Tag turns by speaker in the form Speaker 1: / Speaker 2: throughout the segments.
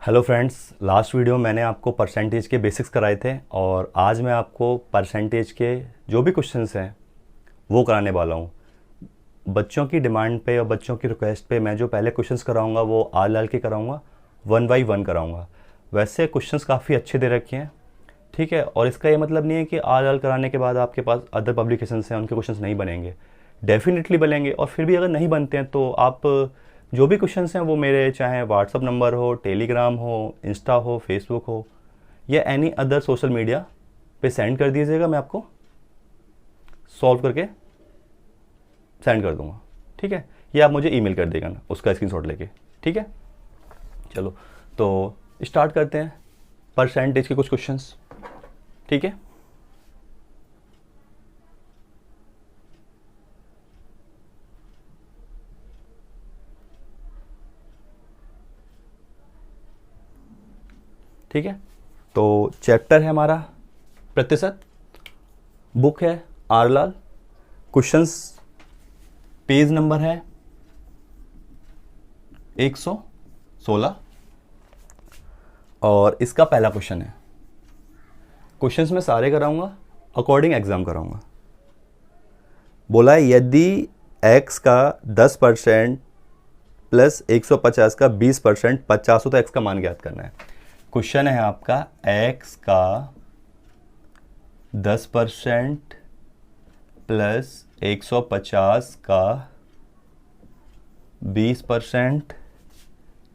Speaker 1: Hello friends, last video मैंने आपको percentage के बेसिक्स कराए थे और आज मैं आपको परसेंटेज के जो भी क्वेश्चंस हैं वो कराने वाला हूँ। बच्चों की डिमांड पे और बच्चों की रिक्वेस्ट पे मैं जो पहले क्वेश्चंस कराऊंगा वो आल लाल के कराऊंगा, 1 बाई 1 कराऊंगा। वैसे क्वेश्चंस काफ़ी अच्छे दे रखे हैं, ठीक है। और इसका ये मतलब नहीं है कि आल आल कराने के बाद आपके पास अदर पब्लिकेशंस हैं उनके क्वेश्चंस नहीं बनेंगे, डेफिनेटली बनेंगे। और फिर भी अगर नहीं बनते हैं तो आप जो भी क्वेश्चंस हैं वो मेरे चाहे व्हाट्सअप नंबर हो, टेलीग्राम हो, इंस्टा हो, फेसबुक हो या एनी अदर सोशल मीडिया पे सेंड कर दीजिएगा, मैं आपको सॉल्व करके सेंड कर दूंगा, ठीक है। या आप मुझे ईमेल कर देगा ना उसका स्क्रीनशॉट लेके, ठीक है। चलो तो स्टार्ट करते हैं परसेंटेज के कुछ क्वेश्चंस, ठीक है। ठीक है, तो चैप्टर है हमारा प्रतिशत, बुक है आरलाल, क्वेश्चंस पेज नंबर है 116 और इसका पहला क्वेश्चन है। क्वेश्चंस मैं सारे कराऊंगा, अकॉर्डिंग एग्जाम कराऊंगा। बोला है यदि x का 10% प्लस 150 का 20% 50 हो तो x का मान ज्ञात करना है। क्वेश्चन है आपका x का 10% प्लस 150 का 20%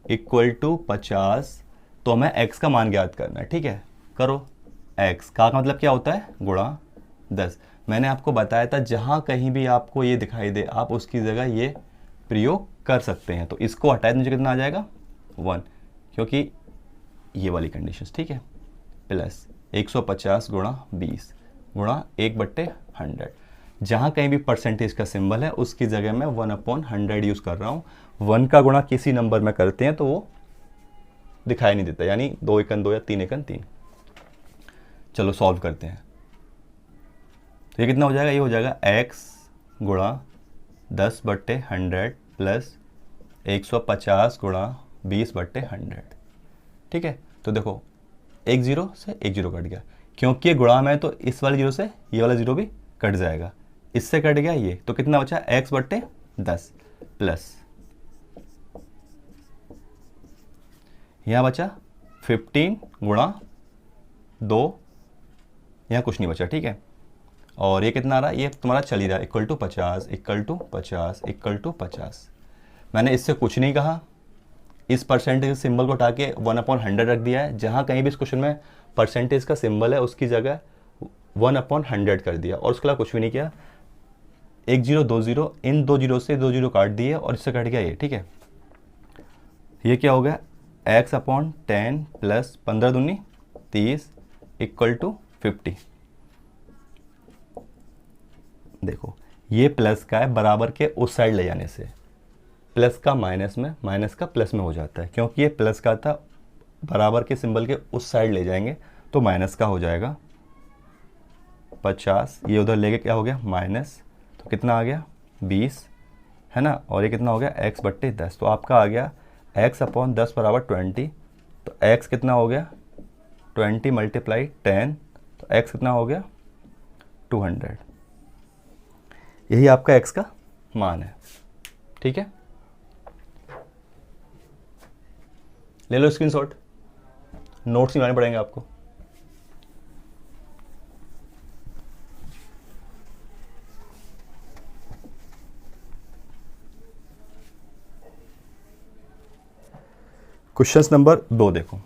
Speaker 1: इक्वल टू 50, तो हमें x का मान ज्ञात करना है, ठीक है। करो, x का मतलब क्या होता है, गुणा 10। मैंने आपको बताया था जहां कहीं भी आपको ये दिखाई दे आप उसकी जगह ये प्रयोग कर सकते हैं। तो इसको हटाए तो मुझे कितना आ जाएगा 1, क्योंकि ये वाली कंडीशन, ठीक है। प्लस 150 गुणा 20 गुणा 1/100। जहाँ कहीं भी परसेंटेज का सिंबल है उसकी जगह मैं 1/100 यूज़ कर रहा हूँ। 1 का गुणा किसी नंबर में करते हैं तो वो दिखाई नहीं देता, यानी 2 एकन 2 या 3 एकन 3। चलो सॉल्व करते हैं। तो ये कितना हो जाएगा, ये हो जाएगा x गुणा 10/100 प्लस 150 गुणा 20/100, ठीक है। तो देखो एक जीरो से एक जीरो कट गया, क्योंकि ये गुणा में है तो इस वाले जीरो से ये वाला जीरो भी कट जाएगा, इससे कट गया ये, तो कितना बचा x/10 प्लस यहाँ बचा 15 गुणा 2, यहाँ कुछ नहीं बचा, ठीक है। और ये कितना आ रहा है, ये तुम्हारा चल ही रहा है, equal to 50 equal to 50 equal to 50। मैंने इससे कुछ नहीं कहा, इस परसेंटेज सिंबल को हटा के 1/100 रख दिया है। जहाँ कहीं भी इस क्वेश्चन में परसेंटेज का सिंबल है उसकी जगह 1/100 कर दिया और उसके अलावा कुछ भी नहीं किया। 1 0 2 0, इन 2 जीरो से 2 जीरो काट दिए और इससे कट गया ये, ठीक है। ये क्या हो गया, x/10 प्लस 15 दूनी 30 इक्वल टू 50। देखो ये प्लस का है, बराबर के उस साइड ले जाने से प्लस का माइनस में, माइनस का प्लस में हो जाता है। क्योंकि ये प्लस का था, बराबर के सिंबल के उस साइड ले जाएंगे तो माइनस का हो जाएगा 50। ये उधर लेके क्या हो गया माइनस, तो कितना आ गया 20, है ना। और ये कितना हो गया x/10, तो आपका आ गया x/10 बराबर 20। तो x कितना हो गया 20 × 10, तो x कितना हो गया 200। यही आपका x का मान है, ठीक है। ले लो स्क्रीनशॉट, नोट्स नहीं बनाने पड़ेंगे आपको। क्वेश्चन नंबर 2 देखो,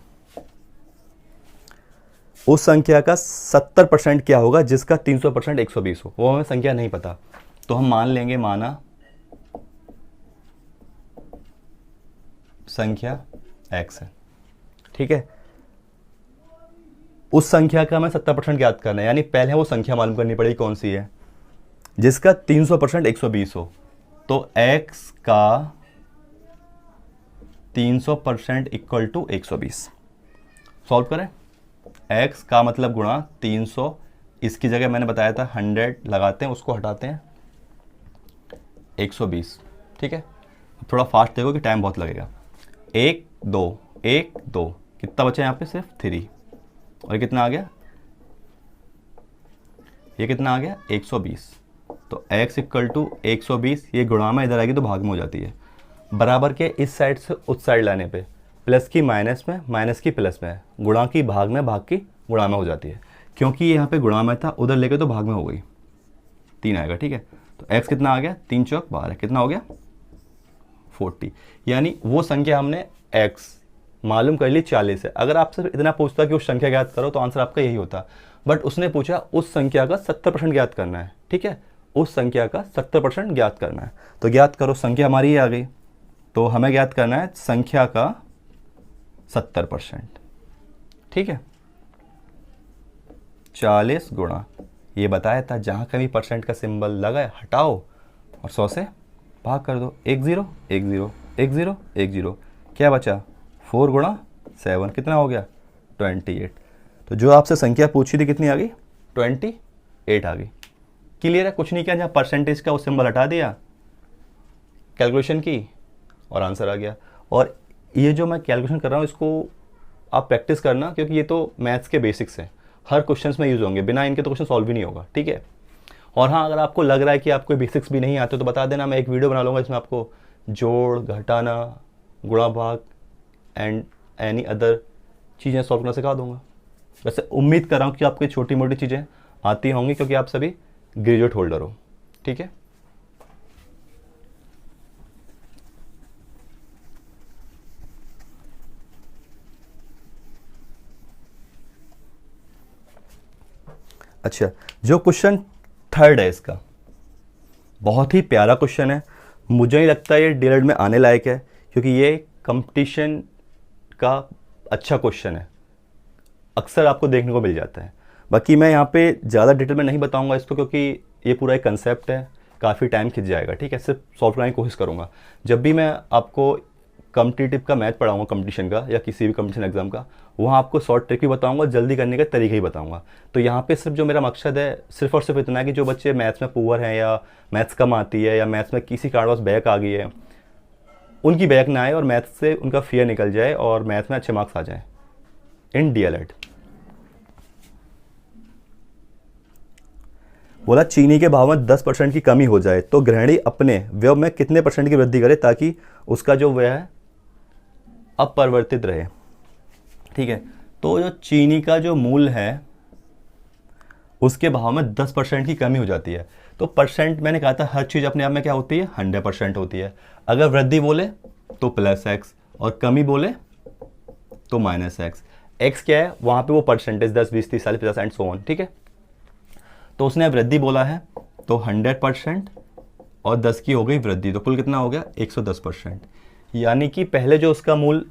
Speaker 1: उस संख्या का 70% क्या होगा जिसका 300% 120 हो। वो हमें संख्या नहीं पता, तो हम मान लेंगे, माना संख्या x है, ठीक है। उस संख्या का हमें 70% ज्ञात करना है, यानी पहले वो संख्या मालूम करनी पड़ेगी कौन सी है जिसका 300% 120 हो। तो x का 300% इक्वल टू 120। सॉल्व करें, x का मतलब गुणा 300, इसकी जगह मैंने बताया था 100 लगाते हैं, उसको हटाते हैं 120, ठीक है। थोड़ा फास्ट देखो कि टाइम बहुत लगेगा। 1 2 1 2, कितना बचा यहाँ पे? सिर्फ 3। और कितना आ गया? ये कितना आ गया? 120। तो x इक्वल टू 120, ये गुणा में इधर आएगी तो भाग में हो जाती है। बराबर के इस साइड से उस साइड लाने पे प्लस की माइनस में, माइनस की प्लस में, गुणा की भाग में, भाग की गुणा में हो जाती है। क्योंकि ये यहाँ पे गुणा में था, उधर लेके तो भाग में हो गई, 3 आएगा। ठीक है, तो x कितना आ गया? 3 चौक 12, कितना हो गया? 40। यानी वो संख्या हमने x मालूम कर ली 40 है। अगर आपसे इतना पूछता कि उस संख्या ज्ञात करो तो आंसर आपका यही होता, बट उसने पूछा उस संख्या का 70% ज्ञात करना है। ठीक है, उस संख्या का 70% ज्ञात करना है। तो ज्ञात करो, संख्या हमारी ये आ गई, तो हमें ज्ञात करना है संख्या का 70%। ठीक है, 40 गुणा, ये बताया था जहाँ कभी परसेंट का सिंबल लगा है हटाओ और 100 से भाग कर दो। 1 0 1 0 1 0 1 0, क्या बचा? 4 गुणा 7, कितना हो गया? 28। तो जो आपसे संख्या पूछी थी कितनी आ गई? 28 आ गई। क्लियर है? कुछ नहीं किया, जहाँ परसेंटेज का वो सिंबल हटा दिया, कैलकुलेशन की और आंसर आ गया। और ये जो मैं कैलकुलेशन कर रहा हूँ इसको आप प्रैक्टिस करना, क्योंकि ये तो मैथ्स के बेसिक्स हैं, हर क्वेश्चंस में यूज़ होंगे, बिना इनके तो क्वेश्चन सॉल्व भी नहीं होगा। ठीक है, और हाँ, अगर आपको लग रहा है कि आपको बेसिक्स भी नहीं आते तो बता देना, मैं एक वीडियो बना लूँगा इसमें आपको जोड़, घटाना, गुणा भाग एंड एनी अदर चीज़ें सॉल्व करना सिखा दूँगा। वैसे उम्मीद कर रहा हूँ कि आपको छोटी मोटी चीज़ें आती होंगी, क्योंकि आप सभी ग्रेजुएट होल्डर हो। ठीक है, अच्छा, जो क्वेश्चन थर्ड है इसका बहुत ही प्यारा क्वेश्चन है। मुझे नहीं लगता ये डीएलएड में आने लायक है, क्योंकि ये कंपटीशन का अच्छा क्वेश्चन है, अक्सर आपको देखने को मिल जाता है। बाकी मैं यहाँ पे ज़्यादा डिटेल में नहीं बताऊंगा इसको, क्योंकि ये पूरा एक कंसेप्ट है, काफ़ी टाइम खिंच जाएगा। ठीक है, सिर्फ सॉल्व करने की कोशिश करूँगा। जब भी मैं आपको कॉम्पिटिटिव का मैथ पढ़ाऊंगा, कंपटीशन का या किसी भी कंपटीशन एग्जाम का, वहाँ आपको शॉर्ट ट्रिक भी बताऊंगा, जल्दी करने का तरीका ही बताऊंगा। तो यहाँ पे सिर्फ जो मेरा मकसद है सिर्फ और सिर्फ इतना है कि जो बच्चे मैथ्स में पुअर हैं या मैथ्स कम आती है या मैथ्स में किसी कारणवश बैक आ गई है, उनकी बैक ना आए और मैथ्स से उनका फियर निकल जाए और मैथ्स में अच्छे मार्क्स आ जाए इन डीएलएड। बोला चीनी के भाव में 10% की कमी हो जाए तो गृहिणी अपने व्यय में कितने % की वृद्धि करे ताकि उसका जो व्यय है अपरिवर्तित रहे। ठीक है, तो जो चीनी का जो मूल्य है उसके भाव में 10% की कमी हो जाती है। तो परसेंट मैंने कहा था हर चीज़ अपने आप में क्या होती है? 100% होती है। अगर वृद्धि बोले तो +x और कमी बोले तो -x। x क्या है? वहाँ पे वो परसेंटेज 10 20 30 40 50 एंड सो ऑन। ठीक है, तो उसने वृद्धि बोला है तो 100% और 10 की हो गई वृद्धि, तो कुल कितना हो गया? 110%। यानी कि पहले जो उसका मूल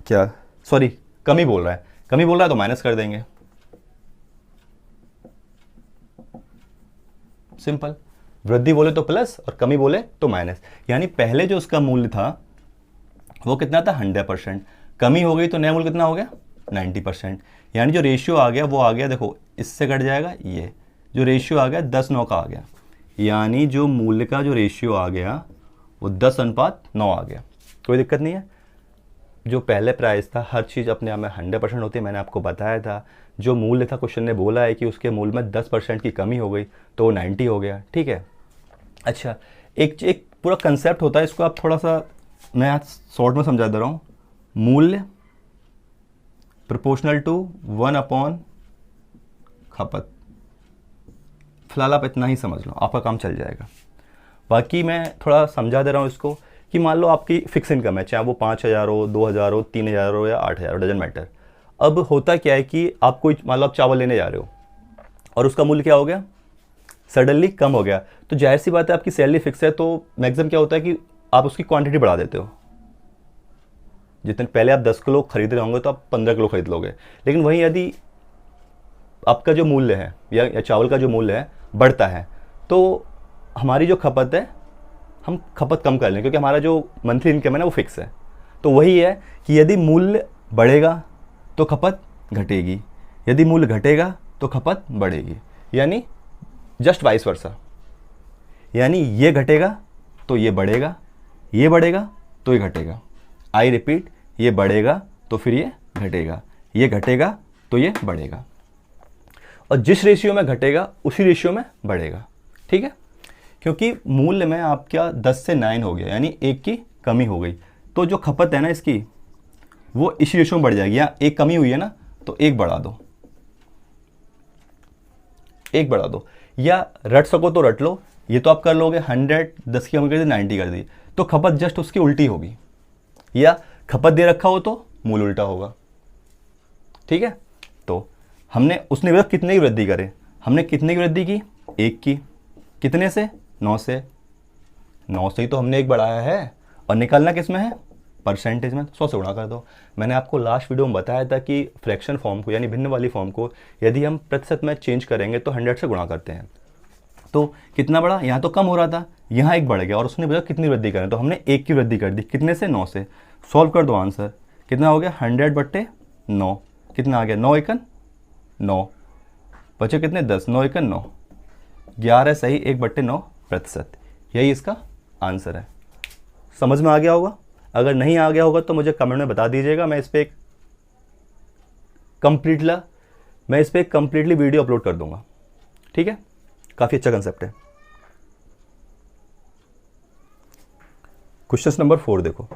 Speaker 1: क्या, सॉरी कमी बोल रहा है, कमी बोल रहा है तो माइनस कर देंगे, सिंपल। वृद्धि बोले तो प्लस और कमी बोले तो माइनस। यानी पहले जो उसका मूल्य था वो कितना था? 100%। कमी हो गई तो नया मूल्य कितना हो गया? 90%। यानी जो रेशियो आ गया वो आ गया, देखो इससे कट जाएगा, ये जो रेशियो आ गया 10:9 का आ गया। यानी जो मूल्य का जो रेशियो आ गया वो 10:9 आ गया। कोई दिक्कत नहीं है। जो पहले प्राइस था, हर चीज़ अपने आप में 100% होती है, मैंने आपको बताया था। जो मूल्य था, क्वेश्चन ने बोला है कि उसके मूल्य में 10% की कमी हो गई तो वो 90 हो गया। ठीक है, अच्छा एक पूरा कंसेप्ट होता है, इसको आप थोड़ा सा मैं आज शॉर्ट में समझा दे रहा हूँ। मूल्य प्रोपोर्शनल टू 1/, खपत। फिलहाल आप इतना ही समझ लो, आपका काम चल जाएगा। बाकी मैं थोड़ा समझा दे रहा हूँ इसको कि मान लो आपकी फिक्स इनकम है, चाहे वो 5,000 हो, 2,000 हो, 3,000 हो या 8,000 डजंट मैटर। अब होता क्या है कि आप कोई मान लो आप चावल लेने जा रहे हो और उसका मूल्य क्या हो गया? सडनली कम हो गया। तो जाहिर सी बात है आपकी सैलरी फिक्स है, तो मैक्सिमम क्या होता है कि आप उसकी क्वांटिटी बढ़ा देते हो। जितने पहले आप 10 किलो खरीद रहे होंगे तो आप 15 किलो खरीद लोगे। लेकिन वहीं यदि आपका जो मूल्य है या चावल का जो मूल्य है बढ़ता है तो हमारी जो खपत है, हम खपत कम कर लें, क्योंकि हमारा जो मंथली इनकम है ना वो फिक्स है। तो वही है कि यदि मूल्य बढ़ेगा तो खपत घटेगी, यदि मूल्य घटेगा तो खपत बढ़ेगी। यानी जस्ट वाइस वर्सा। यानी ये घटेगा तो ये बढ़ेगा, ये बढ़ेगा तो ये घटेगा। आई रिपीट, ये बढ़ेगा तो फिर ये घटेगा, ये घटेगा तो ये बढ़ेगा, और जिस रेशियो में घटेगा उसी रेशियो में बढ़ेगा। ठीक है, क्योंकि मूल्य में आपका 10 से 9 हो गया, यानी 1 की कमी हो गई, तो जो खपत है ना इसकी वो इसी रेशियो में बढ़ जाएगी। या 1 कमी हुई है ना तो 1 बढ़ा दो, 1 बढ़ा दो, या रट सको तो रट लो। ये तो आप कर लोगे, 100 10 की कमी कर दी 90 कर दी, तो खपत जस्ट उसकी उल्टी होगी, या खपत दे रखा हो तो मूल उल्टा होगा। ठीक है, तो हमने उसने बोला कितने की वृद्धि करें, हमने कितने की वृद्धि की, 1 की, कितने से, 9 से, 9 से ही तो हमने 1 बढ़ाया है, और निकालना किस में है, परसेंटेज में, 100 से गुणा कर दो। मैंने आपको लास्ट वीडियो में बताया था कि फ्रैक्शन फॉर्म को यानी भिन्न वाली फॉर्म को यदि हम प्रतिशत में चेंज करेंगे तो 100 से गुणा करते हैं। तो कितना बढ़ा, यहाँ तो कम हो रहा था, यहाँ 1 बढ़ गया, और उसने बोला कितनी वृद्धि करें, तो हमने 1 की वृद्धि कर दी, कितने से, 9 से। सॉल्व कर दो, आंसर कितना हो गया, 100/9, कितना आ गया, 9 एकन 9, बचे कितने, 10, 9 एकन 9, 11 सही, 1/9%। यही इसका आंसर है। समझ में आ गया होगा? अगर नहीं आ गया होगा तो मुझे कमेंट में बता दीजिएगा, मैं इस पर एक कंप्लीटली वीडियो अपलोड कर दूंगा। ठीक है, काफ़ी अच्छा कंसेप्ट है। क्वेश्चन नंबर 4 देखो,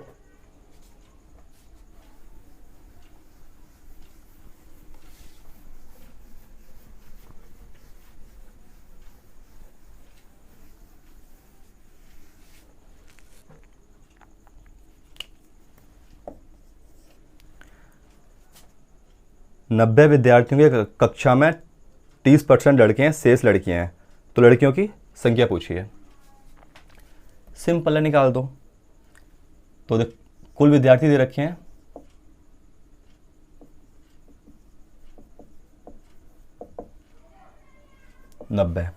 Speaker 1: नब्बे विद्यार्थियों की कक्षा में 30% लड़के हैं, शेष लड़कियां हैं, तो लड़कियों की संख्या पूछी है। सिंपल है, निकाल दो। तो देख, कुल विद्यार्थी दे रखे हैं 90,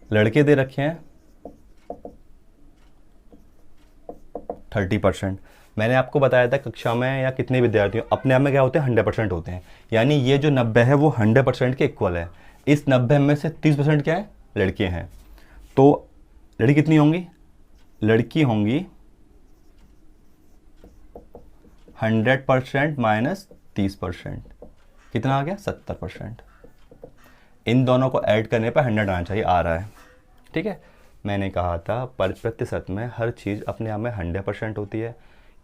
Speaker 1: लड़के दे रखे हैं 30%। मैंने आपको बताया था कक्षा में या कितने विद्यार्थियों अपने आप में क्या होते हैं, 100% होते हैं, यानी ये जो 90 है वो 100% के इक्वल है। इस 90 में से 30% क्या है, लड़कियां हैं। तो लड़की कितनी होंगी, लड़की होंगी 100% माइनस 30%, कितना आ गया, 70%। इन दोनों को ऐड करने पर 100 आना चाहिए, आ रहा है। ठीक है, मैंने कहा था प्रतिशत में हर चीज़ अपने आप में 100% होती है,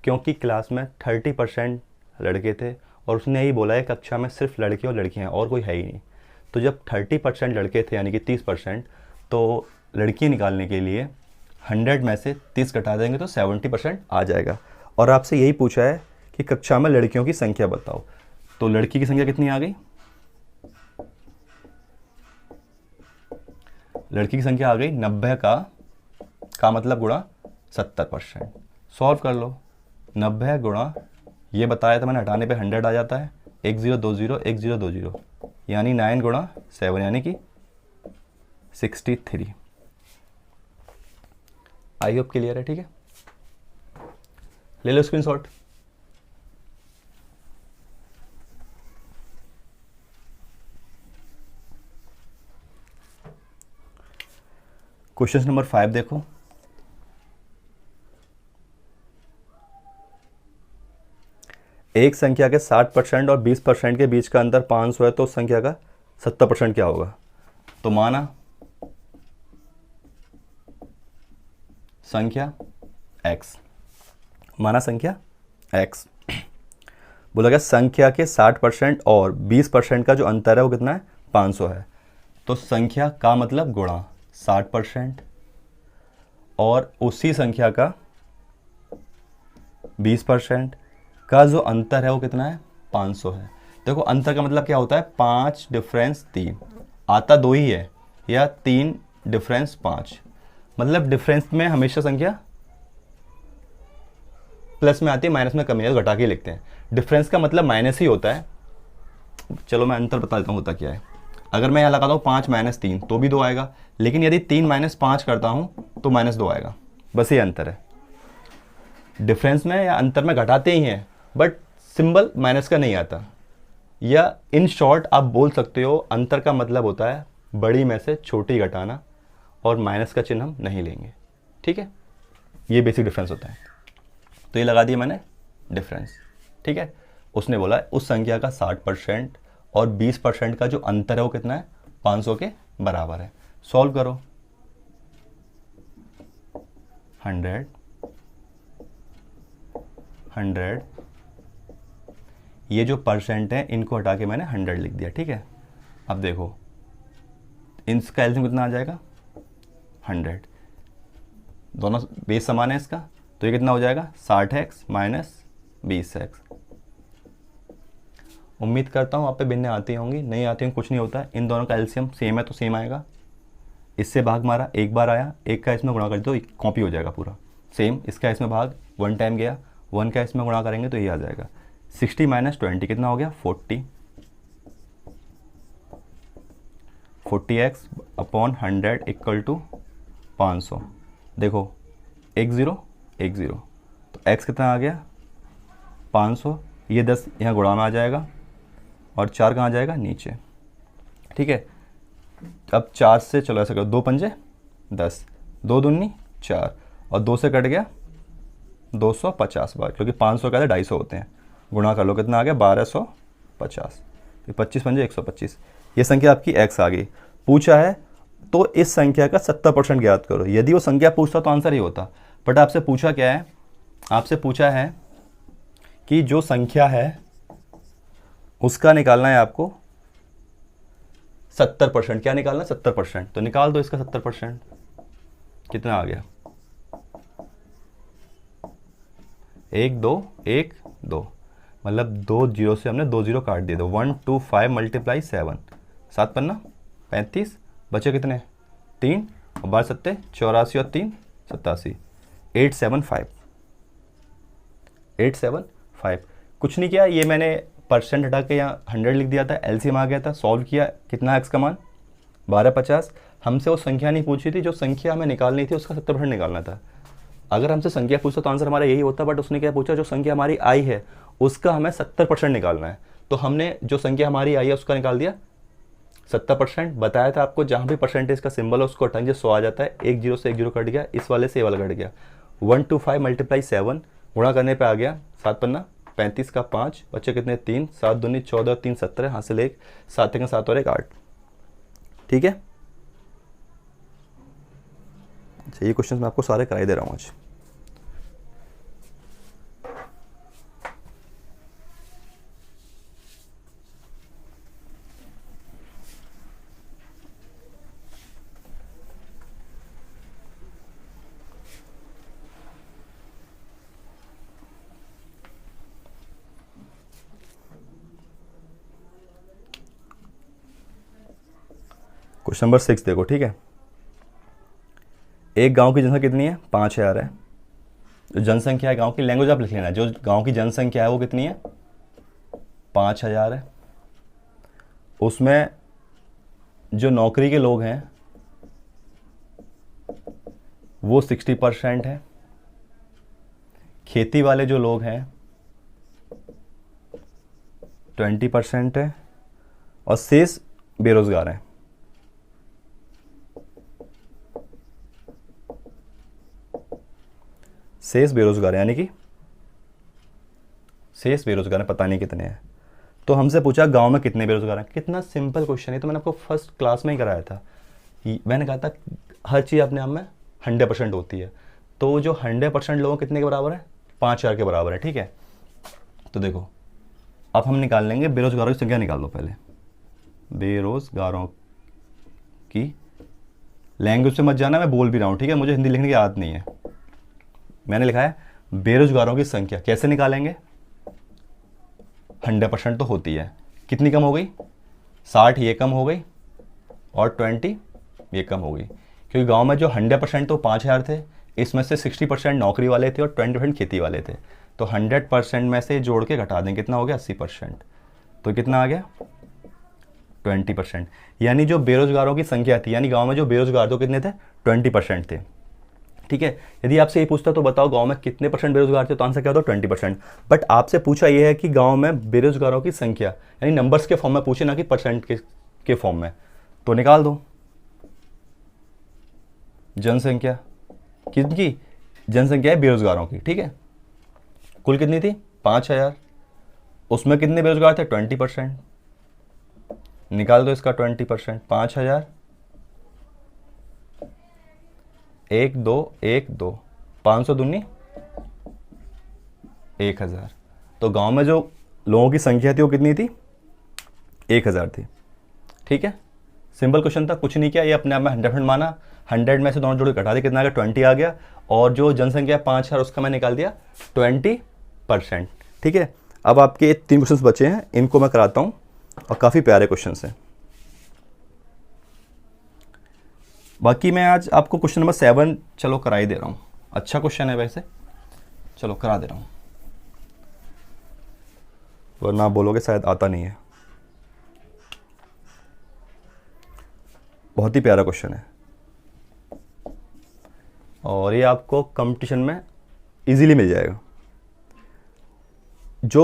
Speaker 1: क्योंकि क्लास में 30% लड़के थे और उसने यही बोला है कक्षा में सिर्फ लड़के और लड़कियां हैं और कोई है ही नहीं। तो जब 30% लड़के थे यानी कि 30%, तो लड़की निकालने के लिए 100 में से 30 घटा देंगे तो 70% आ जाएगा। और आपसे यही पूछा है कि कक्षा में लड़कियों की संख्या बताओ, तो लड़की की संख्या कितनी आ गई, लड़की की संख्या आ गई 90 का मतलब गुणा 70%। सॉल्व कर लो, 90 गुणा ये बताया था मैंने, हटाने पे 100 आ जाता है, 1020 1020, यानी 9 गुणा 7 यानी कि 63। आई होप क्लियर है। ठीक है, ले लो स्क्रीनशॉट। क्वेश्चन नंबर 5 देखो, एक संख्या के 60% और 20% के बीच का अंतर 500 है, तो उस संख्या का 70% क्या होगा। तो माना संख्या x, माना संख्या x, बोला गया संख्या के 60% और 20% का जो अंतर है वो कितना है, 500 है। तो संख्या का मतलब गुणा 60% और उसी संख्या का 20% का जो अंतर है वो कितना है, 500 है। देखो अंतर का मतलब क्या होता है, 5 डिफरेंस 3, आता 2 ही है, या 3 डिफरेंस 5, मतलब डिफरेंस में हमेशा संख्या प्लस में आती है, माइनस में कमी है, तो घटा के लिखते हैं। डिफरेंस का मतलब माइनस ही होता है। चलो मैं अंतर बता देता हूँ होता क्या है। अगर मैं यहाँ लगाता हूँ 5 - 3 तो भी 2 आएगा, लेकिन यदि 3 - 5 करता हूँ तो -2 आएगा। बस ये अंतर है। डिफरेंस में या अंतर में घटाते ही हैं, बट सिंबल माइनस का नहीं आता। या इन शॉर्ट आप बोल सकते हो अंतर का मतलब होता है बड़ी में से छोटी घटाना, और माइनस का चिन्ह हम नहीं लेंगे। ठीक है, ये बेसिक डिफरेंस होता है। तो ये लगा दिया मैंने डिफरेंस, ठीक है। उसने बोला उस संख्या का 60% और 20% का जो अंतर है वो कितना है, 500 के बराबर है। सॉल्व करो। 100 100, ये जो परसेंट है इनको हटा के मैंने 100 लिख दिया, ठीक है। अब देखो इसका एलसीएम कितना आ जाएगा, 100, दोनों बेस समान है इसका, तो ये कितना हो जाएगा 60x माइनस 20x। उम्मीद करता हूँ आप पे भिन्न आती होंगी, नहीं आती होंगी कुछ नहीं होता, इन दोनों का एलसीएम सेम है तो सेम आएगा। इससे भाग मारा, एक बार आया, एक का इसमें गुणा कर दो कॉपी हो जाएगा पूरा सेम। इसका इसमें भाग 1 टाइम गया, 1 का इसमें गुणा करेंगे तो ये आ जाएगा 60 माइनस 20 कितना हो गया 40, 40x अपॉन 100 इक्वल टू 500। देखो 1 0 1 0, तो x कितना आ गया 500, ये 10 यहाँ गुणा में आ जाएगा और 4 कहाँ जाएगा नीचे, ठीक है। अब 4 से चलो ऐसा करो, 2 पंजे 10, 2 दूनी 4 और 2 से कट गया 250 बार, क्योंकि 500 का 250 होते हैं, गुणा कर लो कितना आ गया 1250, 25 पंजे 125। ये संख्या आपकी x आ गई। पूछा है तो इस संख्या का 70% ज्ञात करो। यदि वो संख्या पूछता तो आंसर ही होता, बट आपसे पूछा क्या है, आपसे पूछा है कि जो संख्या है उसका निकालना है आपको 70%। क्या निकालना है 70%, तो निकाल दो इसका 70%। कितना आ गया 1 2 1 2, मतलब 2 0 से हमने 2 0 काट दिए, तो 125 मल्टीप्लाई 7, 7 पन्ना 35, बचे कितने 3 और 12 सत्ते 84 और 3 87, 875 875। कुछ नहीं किया, ये मैंने परसेंट हटा के यहाँ 100 लिख दिया था, एलसीएम आ गया था, सॉल्व किया, कितना एक्स का मान 1250। हमसे वो संख्या नहीं पूछी थी, जो संख्या हमें निकालनी थी उसका 70% निकालना था। अगर हमसे संख्या पूछता तो आंसर हमारा यही होता, बट उसने क्या पूछा, जो संख्या हमारी आई है उसका हमें 70% निकालना है। तो हमने जो संख्या हमारी आई है उसका निकाल दिया 70%। बताया था आपको जहाँ भी परसेंटेज का सिंबल है उसको हटाएंगे 100 आ जाता है, 1 0 से 1 0 कट गया, इस वाले से ये वाला कट गया। 125 मल्टीप्लाई 7 गुणा करने पे आ गया 7 पन्ना 35 का 5, बच्चे कितने 3, 7 दूनी 14 3 17, हासिल 1, 7 का 7 और 1 8, ठीक है। अच्छा ये क्वेश्चन मैं आपको सारे कराई दे रहा हूँ आज। क्वेश्चन नंबर 6 देखो, ठीक है। एक गांव की जनसंख्या कितनी है 5000 है। जो जनसंख्या है गांव की, लैंग्वेज आप लिख लेना, जो गांव की जनसंख्या है वो कितनी है 5000 है। उसमें जो नौकरी के लोग हैं वो 60% है, खेती वाले जो लोग हैं 20% है और शेष बेरोजगार हैं। शेष बेरोजगार यानी कि शेष बेरोजगार पता नहीं कितने हैं। तो हमसे पूछा गांव में कितने बेरोजगार हैं। कितना सिंपल क्वेश्चन है, तो मैंने आपको फर्स्ट क्लास में ही कराया था। मैंने कहा था हर चीज़ अपने आप में 100% होती है, तो जो 100% लोग कितने के बराबर है 5000 के बराबर है, ठीक है। तो देखो अब हम निकाल लेंगे बेरोजगारों की संख्या, निकाल लो पहले बेरोजगारों की। लैंग्वेज से मत जाना, मैं बोल भी रहा हूँ, ठीक है, मुझे हिंदी लिखने की आदत नहीं है। मैंने लिखा है बेरोजगारों की संख्या, कैसे निकालेंगे 100% तो होती है, कितनी कम हो गई 60 ये कम हो गई और 20 ये कम हो गई, क्योंकि गांव में जो 100% तो 5000 थे, इसमें से 60% नौकरी वाले थे और 20% खेती वाले थे। तो 100% में से जोड़ के घटा दें, कितना हो गया 80%, तो कितना आ गया 20%। यानी जो बेरोजगारों की संख्या थी, यानी गांव में जो बेरोजगार तो कितने थे 20% थे, ठीक है। यदि आपसे ये पूछता तो बताओ गांव में कितने परसेंट बेरोजगार थे, तो आंसर क्या होता 20%। बट आपसे पूछा यह है कि गांव में बेरोजगारों की संख्या, यानी नंबर्स के फॉर्म में पूछे, ना कि परसेंट के फॉर्म में। तो निकाल दो जनसंख्या, किसकी जनसंख्या है बेरोजगारों की, ठीक है। कुल कितनी थी 5,000, उसमें कितने बेरोजगार थे? 20%। निकाल दो इसका 20%। 5,000, 1 2 1 2, 500 दूनी 1,000। तो गांव में जो लोगों की संख्या थी वो कितनी थी? 1,000 थी। ठीक है, सिंपल क्वेश्चन था, कुछ नहीं किया, ये अपने आप में 100% माना। 100 में से दोनों जोड़े घटा दिए, कितना आ गया? 20 आ गया। और जो जनसंख्या 5,000 उसका मैं निकाल दिया 20%। ठीक है, अब आपके 3 क्वेश्चन बचे हैं, इनको मैं कराता हूँ और काफ़ी प्यारे क्वेश्चन हैं। बाकी मैं आज आपको क्वेश्चन नंबर 7 चलो करा ही दे रहा हूँ। अच्छा क्वेश्चन है वैसे, चलो करा दे रहा हूँ, वरना आप बोलोगे शायद आता नहीं है। बहुत ही प्यारा क्वेश्चन है और ये आपको कंपटीशन में इजीली मिल जाएगा। जो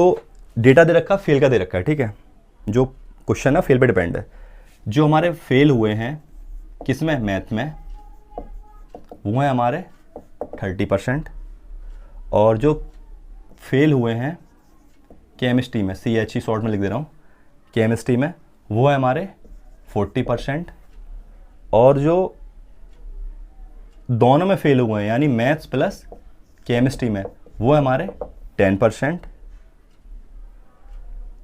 Speaker 1: डेटा दे रखा फेल का दे रखा है, ठीक है, जो क्वेश्चन है फेल पे डिपेंड है। जो हमारे फेल हुए हैं किसमें? मैथ में, वो हैं हमारे 30%। और जो फेल हुए हैं केमिस्ट्री में, CHE शॉर्ट में लिख दे रहा हूँ, केमिस्ट्री में, वो है हमारे 40%। और जो दोनों में फेल हुए हैं यानी मैथ्स प्लस केमिस्ट्री में, वो है हमारे 10%।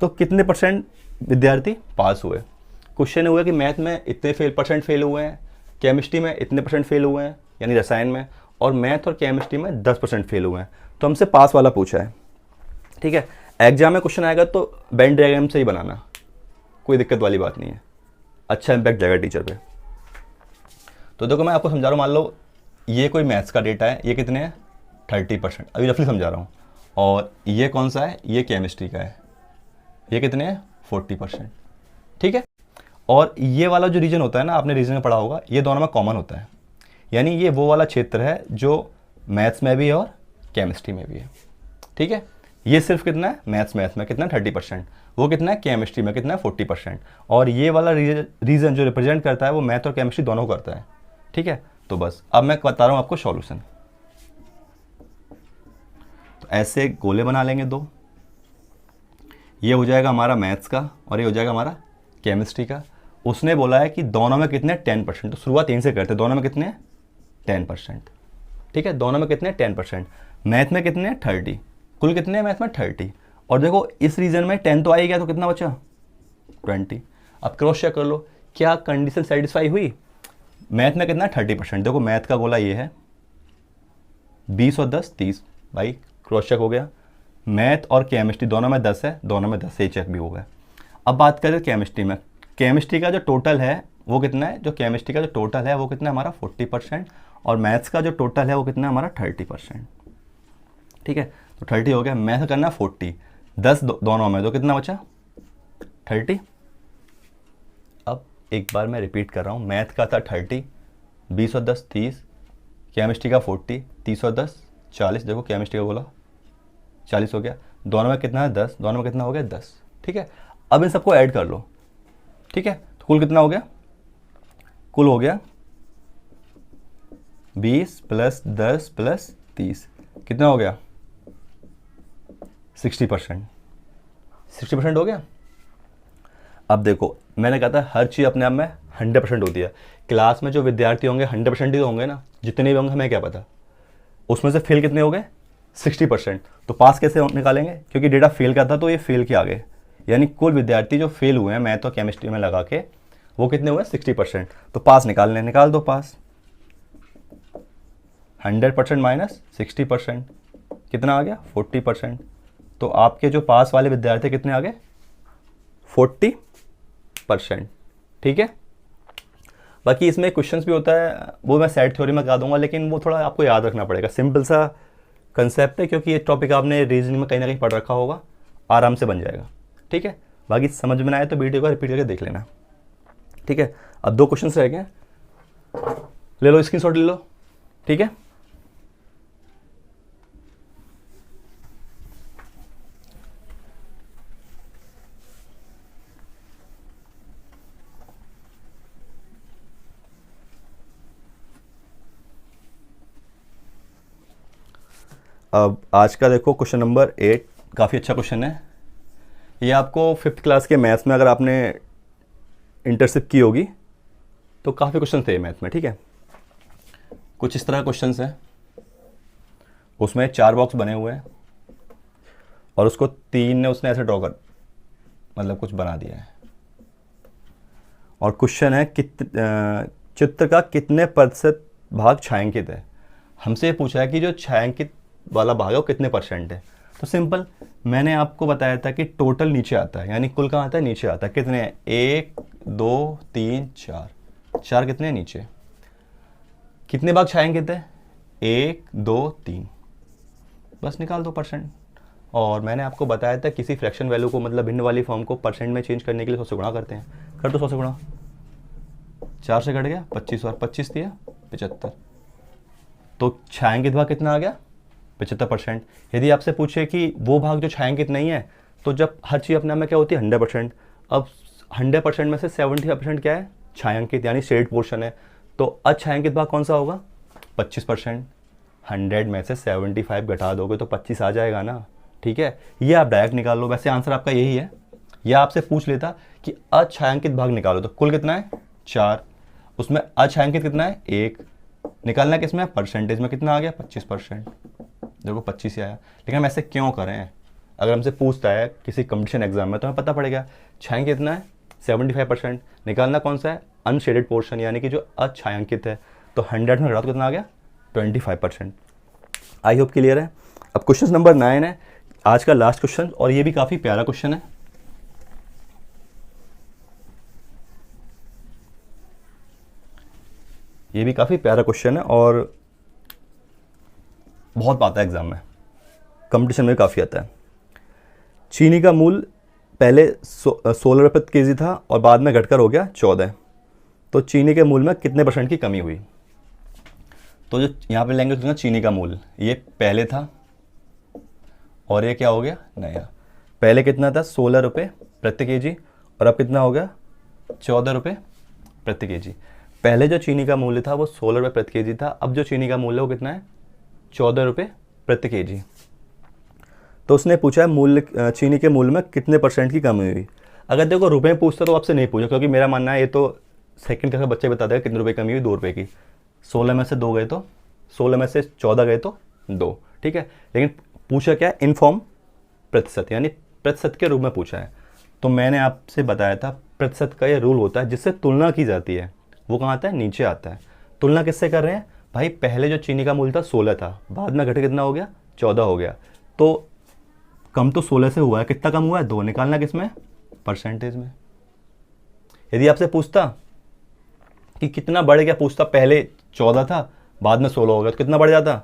Speaker 1: तो कितने परसेंट विद्यार्थी पास हुए? क्वेश्चन हुआ कि मैथ में इतने परसेंट फेल हुए हैं, केमिस्ट्री में इतने परसेंट फेल हुए हैं यानी रसायन में, और मैथ और केमिस्ट्री में 10% फेल हुए हैं। तो हमसे पास वाला पूछा है। ठीक है, एग्जाम में क्वेश्चन आएगा तो वेन डायग्राम से ही बनाना, कोई दिक्कत वाली बात नहीं है, अच्छा इम्पैक्ट जाएगा टीचर पे। तो देखो मैं आपको समझा रहा हूँ, मान लो ये कोई मैथ्स का डेटा है, ये कितने हैं? 30%, अभी रफली समझा रहा हूँ। और ये कौन सा है? ये केमिस्ट्री का है, ये कितने हैं? 40%। ठीक है, और ये वाला जो रीजन होता है ना, आपने रीजन में पढ़ा होगा, ये दोनों में कॉमन होता है, यानी ये वो वाला क्षेत्र है जो मैथ्स में भी है और केमिस्ट्री में भी है। ठीक है, ये सिर्फ कितना है? मैथ्स में कितना? 30%। वो कितना है? केमिस्ट्री में कितना है? 40%। और ये वाला रीजन जो रिप्रेजेंट करता है वो मैथ और केमिस्ट्री दोनों करता है। ठीक है, तो बस अब मैं बता रहा हूँ आपको सॉल्यूशन। तो ऐसे गोले बना लेंगे 2, ये हो जाएगा हमारा मैथ्स का और ये हो जाएगा हमारा केमिस्ट्री का। उसने बोला है कि दोनों में कितने? 10%। तो शुरुआत यहीं से करते हैं, दोनों में कितने? 10%। ठीक है, दोनों में कितने? 10%। मैथ में कितने? 30। कुल कितने हैं मैथ में? 30। और देखो इस रीजन में 10 तो आ ही गया, तो कितना बचा? 20। अब क्रॉस चेक कर लो, क्या कंडीशन सेटिस्फाई हुई? मैथ में कितना? 30%। देखो मैथ का गोला ये है, 20 और 10 30, भाई क्रॉस चेक हो गया। मैथ और केमिस्ट्री दोनों में 10 है, दोनों में 10 से ही चेक भी हो गया। अब बात करें केमिस्ट्री में, केमिस्ट्री का जो टोटल है वो कितना है? जो केमिस्ट्री का जो टोटल है वो कितना है हमारा? 40%। और मैथ्स का जो टोटल है वो कितना है हमारा? 30%। ठीक है, तो 30 हो गया। मैथ करना 40, 10 दोनों में, तो कितना बचा? 30। अब एक बार मैं रिपीट कर रहा हूँ, मैथ का था 30, 20 और 10 30, केमिस्ट्री का 40, 30 और 10 40, देखो केमिस्ट्री का बोला 40 हो गया। दोनों में कितना है? 10, दोनों में कितना हो गया? 10। ठीक है, अब इन सबको ऐड कर लो। ठीक है, तो कुल कितना हो गया? कुल हो गया 20 प्लस 10 प्लस 30, कितना हो गया? 60%। 60% हो गया। अब देखो मैंने कहा था हर चीज़ अपने आप में 100% होती है। क्लास में जो विद्यार्थी होंगे 100% ही तो होंगे ना, जितने भी होंगे हमें क्या पता। उसमें से फेल कितने हो गए? 60%। तो पास कैसे निकालेंगे? क्योंकि डेटा फेल का था तो ये फेल के आ गए, यानी कुल विद्यार्थी जो फेल हुए हैं मैथ और केमिस्ट्री में लगा के वो कितने हुए? 60%। तो पास निकालने, निकाल दो पास। 100% माइनस 60% कितना आ गया? 40%। तो आपके जो पास वाले विद्यार्थी कितने आ गए? 40%। ठीक है, बाकी इसमें क्वेश्चंस भी होता है, वो मैं सेट थ्योरी में करा दूंगा, लेकिन वो थोड़ा आपको याद रखना पड़ेगा। सिंपल सा कंसेप्ट है, क्योंकि ये टॉपिक आपने रीजनिंग में कहीं ना कहीं पढ़ रखा होगा, आराम से बन जाएगा। ठीक है, बाकी समझ में आए तो वीडियो को रिपीट करके देख लेना। ठीक है, अब 2 क्वेश्चन रह गए, ले लो स्क्रीनशॉट ले लो। ठीक है, अब आज का देखो क्वेश्चन नंबर 8 काफ़ी अच्छा क्वेश्चन है ये। आपको 5th क्लास के मैथ्स में अगर आपने इंटरशिप की होगी तो काफ़ी क्वेश्चन थे मैथ में, ठीक है। कुछ इस तरह के क्वेश्चन हैं, उसमें 4 बॉक्स बने हुए हैं और उसको 3 ने उसने ऐसे ड्रॉ कर मतलब कुछ बना दिया है। और क्वेश्चन है चित्र का कितने प्रतिशत भाग छायांकित है। हमसे ये पूछा है कि जो छायांकित वाला भाग है वो कितने परसेंट है। तो सिंपल, मैंने आपको बताया था कि टोटल नीचे आता है, यानी कुल कहाँ आता है, नीचे आता है। कितने हैं, 1 2 3 4, 4 कितने हैं नीचे। कितने भाग छायांकित है, 1 2 3, बस निकाल दो परसेंट। और मैंने आपको बताया था किसी फ्रैक्शन वैल्यू को मतलब भिन्न वाली फॉर्म को परसेंट में चेंज करने के लिए 100 से गुणा करते हैं। कर दो 100 से गुणा, 4 से कट गया 25 और 25 दिया 75, तो छायांकित भाग कितना आ गया, 75%। यदि आपसे पूछे कि वो भाग जो छायांकित नहीं है, तो जब हर चीज़ अपने आप में क्या होती है 100%, अब 100% में से 75% क्या है, छायांकित यानी शेड पोर्शन है। तो अछायांकित भाग कौन सा होगा, 25%। 100 में से 75 घटा दोगे तो 25 आ जाएगा ना, ठीक है। ये आप डायरेक्ट निकाल लो, वैसे आंसर आपका यही है। या आपसे पूछ लेता कि अछायांकित भाग निकालो, तो कुल कितना है 4, उसमें अछायांकित कितना है 1, निकालना किसमें, परसेंटेज में कितना आ गया 25%। देखो 25 आया। लेकिन हम ऐसे क्यों करें, अगर हमसे पूछता है किसी कंपटीशन एग्जाम में तो हमें पता पड़ेगा छायांकित कितना है 75%, निकालना कौन सा है, अनशेडेड पोर्शन यानी कि जो अछायांकित है। तो 100 में घटा तो कितना आ गया 25%। आई होप क्लियर है। अब क्वेश्चन नंबर 9 है आज का लास्ट क्वेश्चन, और ये भी काफ़ी प्यारा क्वेश्चन है। ये भी काफ़ी प्यारा क्वेश्चन है और बहुत आता है एग्जाम में, कंपटीशन में काफ़ी आता है। चीनी का मूल्य पहले 16 रुपये प्रति केजी था और बाद में घटकर हो गया 14, तो चीनी के मूल्य में कितने % की कमी हुई। तो जो यहाँ पे लैंग्वेज होगा चीनी का मूल्य, ये पहले था और ये क्या हो गया नया। पहले कितना था 16 रुपये प्रति केजी और अब कितना हो गया 14 रुपये प्रति केजी। पहले जो चीनी का मूल्य था वो 16 रुपये प्रति केजी था, अब जो चीनी का मूल्य वो कितना है 14 रुपये प्रति केजी। तो उसने पूछा है मूल्य चीनी के मूल्य में कितने % की कमी हुई। अगर देखो रुपये में पूछता तो आपसे नहीं पूछा, क्योंकि मेरा मानना है ये तो सेकंड क्लास का बच्चे बता देगा कितने रुपये कमी हुई, 2 रुपये की। 16 में से 2 गए तो 16 में से 14 गए तो 2, ठीक है। लेकिन पूछा क्या, इनफॉर्म प्रतिशत, यानी प्रतिशत के रूप में पूछा है। तो मैंने आपसे बताया था प्रतिशत का ये रूल होता है जिससे तुलना की जाती है, वो कहाँ आता है, नीचे आता है। तुलना किससे कर रहे हैं भाई, पहले जो चीनी का मूल्य था 16 था, बाद में घटे कितना हो गया 14 हो गया, तो कम तो 16 से हुआ है, कितना कम हुआ है 2, निकालना किसमें, परसेंटेज में। यदि आपसे पूछता कि कितना बढ़ गया, पूछता पहले 14 था बाद में 16 हो गया तो कितना बढ़ जाता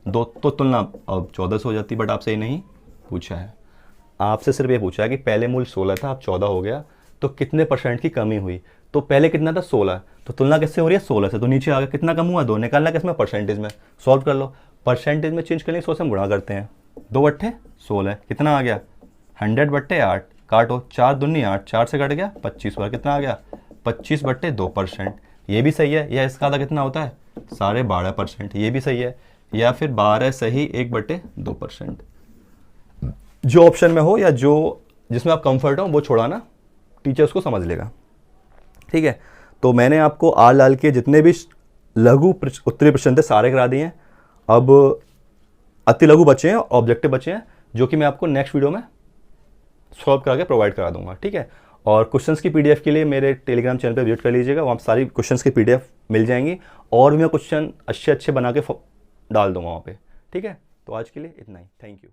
Speaker 1: 2, तो तुलना अब 14 से हो जाती। बट आपसे ये नहीं पूछा है, आपसे सिर्फ ये पूछा है कि पहले मूल्य 16 था अब 14 हो गया तो कितने % की कमी हुई। तो पहले कितना था 16, तो तुलना किससे हो रही है 16 से, तो नीचे आ गया कितना कम हुआ 2, निकालना किसमें, परसेंटेज में। सॉल्व कर लो, परसेंटेज में चेंज करने 100 से हम गुणा करते हैं, 2 बट्टे 16 कितना आ गया 100 बट्टे 8, काटो 4 दूनी 8, 4 से कट गया 25 बार कितना आ गया 25 बट्टे 2%। ये भी सही है, या इसका आधा कितना होता है 12.5%, ये भी सही है। या फिर 12 सही 1/2%, जो ऑप्शन में हो या जो जिसमें आप कंफर्ट हो वो छोड़ाना, टीचर उसको समझ लेगा, ठीक है। तो मैंने आपको आर लाल के जितने भी लघु उत्तरीय प्रश्न थे सारे करा दिए हैं। अब अति लघु बचे हैं, ऑब्जेक्टिव बचे हैं, जो कि मैं आपको नेक्स्ट वीडियो में सॉल्व करा के प्रोवाइड करा दूंगा, ठीक है। और क्वेश्चंस की पीडीएफ के लिए मेरे टेलीग्राम चैनल पे विजिट कर लीजिएगा, वहाँ सारी क्वेश्चंस की पीडीएफ मिल जाएंगी और भी मैं क्वेश्चन अच्छे अच्छे बना के डाल दूंगा वहाँ पे, ठीक है। तो आज के लिए इतना ही, थैंक यू।